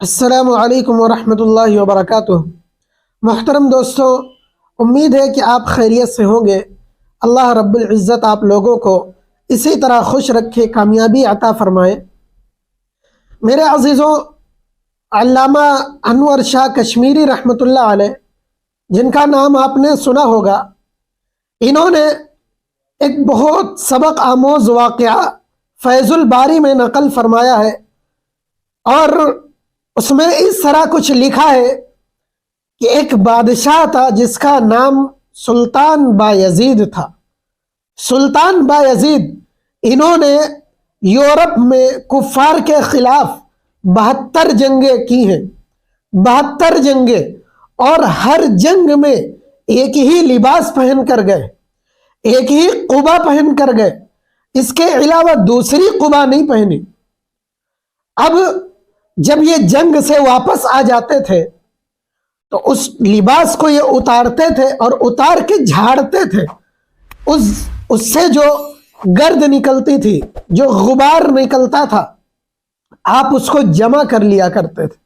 السلام علیکم ورحمۃ اللہ وبرکاتہ۔ محترم دوستو، امید ہے کہ آپ خیریت سے ہوں گے۔ اللہ رب العزت آپ لوگوں کو اسی طرح خوش رکھے، کامیابی عطا فرمائے۔ میرے عزیزوں، علامہ انور شاہ کشمیری رحمۃ اللہ علیہ، جن کا نام آپ نے سنا ہوگا، انہوں نے ایک بہت سبق آموز واقعہ فیض الباری میں نقل فرمایا ہے، اور اس میں اس طرح کچھ لکھا ہے کہ ایک بادشاہ تھا جس کا نام سلطان بایزید تھا۔ سلطان بایزید، انہوں نے یورپ میں کفار کے خلاف 72 جنگیں کی ہیں، 72 جنگیں، اور ہر جنگ میں ایک ہی لباس پہن کر گئے، ایک ہی قبا پہن کر گئے، اس کے علاوہ دوسری قبا نہیں پہنی۔ اب جب یہ جنگ سے واپس آ جاتے تھے تو اس لباس کو یہ اتارتے تھے اور اتار کے جھاڑتے تھے۔ اس سے جو گرد نکلتی تھی، جو غبار نکلتا تھا، آپ اس کو جمع کر لیا کرتے تھے۔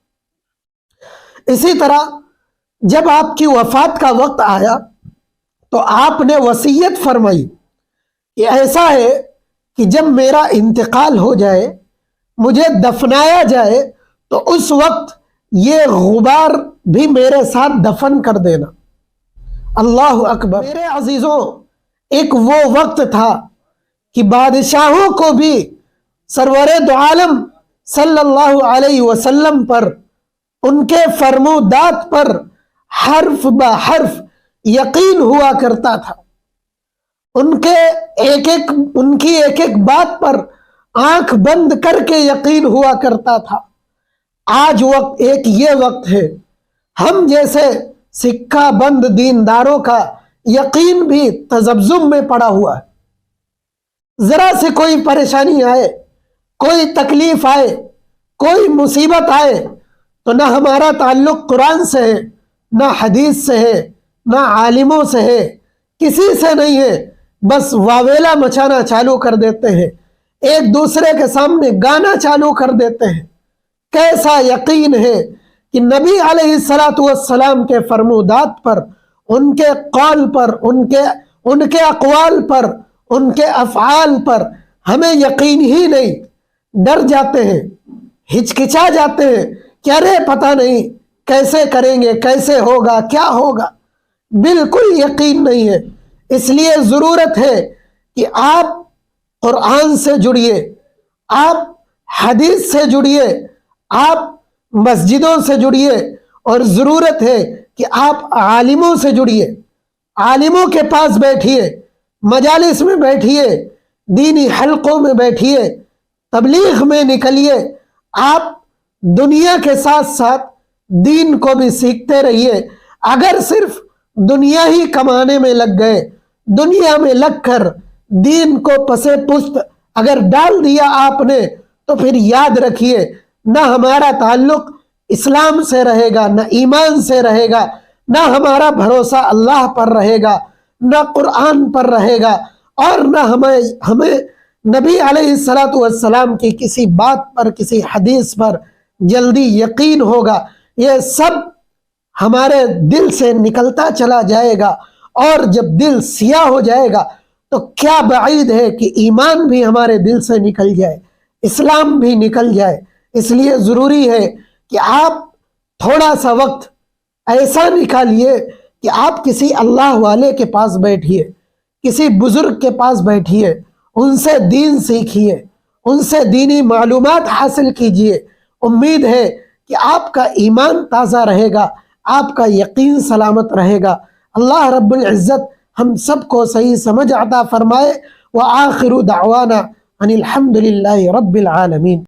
اسی طرح جب آپ کی وفات کا وقت آیا تو آپ نے وصیت فرمائی کہ ایسا ہے کہ جب میرا انتقال ہو جائے، مجھے دفنایا جائے، تو اس وقت یہ غبار بھی میرے ساتھ دفن کر دینا۔ اللہ اکبر۔ میرے عزیزوں، ایک وہ وقت تھا کہ بادشاہوں کو بھی سرور دو عالم صلی اللہ علیہ وسلم پر، ان کے فرمودات پر حرف بہ حرف یقین ہوا کرتا تھا۔ ان کی ایک ایک بات پر آنکھ بند کر کے یقین ہوا کرتا تھا۔ آج ایک یہ وقت ہے، ہم جیسے سکہ بند دینداروں کا یقین بھی تذبذب میں پڑا ہوا ہے۔ ذرا سے کوئی پریشانی آئے، کوئی تکلیف آئے، کوئی مصیبت آئے، تو نہ ہمارا تعلق قرآن سے ہے، نہ حدیث سے ہے، نہ عالموں سے ہے، کسی سے نہیں ہے، بس واویلا مچانا چالو کر دیتے ہیں، ایک دوسرے کے سامنے گانا چالو کر دیتے ہیں۔ کیسا یقین ہے کہ نبی علیہ السلام کے فرمودات پر، ان کے قول پر، ان کے اقوال پر، ان کے افعال پر ہمیں یقین ہی نہیں۔ ڈر جاتے ہیں، ہچکچا جاتے ہیں کہ ارے پتہ نہیں کیسے کریں گے، کیسے ہوگا، کیا ہوگا۔ بالکل یقین نہیں ہے۔ اس لیے ضرورت ہے کہ آپ قرآن سے جڑیے، آپ حدیث سے جڑیے، آپ مسجدوں سے جڑیے، اور ضرورت ہے کہ آپ عالموں سے جڑیے، عالموں کے پاس بیٹھیے، مجالس میں بیٹھیے، دینی حلقوں میں بیٹھیے، تبلیغ میں نکلیے۔ آپ دنیا کے ساتھ ساتھ دین کو بھی سیکھتے رہیے۔ اگر صرف دنیا ہی کمانے میں لگ گئے، دنیا میں لگ کر دین کو پسے پست اگر ڈال دیا آپ نے، تو پھر یاد رکھیے، نہ ہمارا تعلق اسلام سے رہے گا، نہ ایمان سے رہے گا، نہ ہمارا بھروسہ اللہ پر رہے گا، نہ قرآن پر رہے گا، اور نہ ہمیں نبی علیہ السلام کی کسی بات پر، کسی حدیث پر جلدی یقین ہوگا۔ یہ سب ہمارے دل سے نکلتا چلا جائے گا، اور جب دل سیاہ ہو جائے گا تو کیا بعید ہے کہ ایمان بھی ہمارے دل سے نکل جائے، اسلام بھی نکل جائے۔ اس لیے ضروری ہے کہ آپ تھوڑا سا وقت ایسا نکالیے کہ آپ کسی اللہ والے کے پاس بیٹھیے، کسی بزرگ کے پاس بیٹھیے، ان سے دین سیکھیے، ان سے دینی معلومات حاصل کیجیے۔ امید ہے کہ آپ کا ایمان تازہ رہے گا، آپ کا یقین سلامت رہے گا۔ اللہ رب العزت ہم سب کو صحیح سمجھ عطا فرمائے۔ وآخر دعوانا ان الحمد للہ رب العالمین۔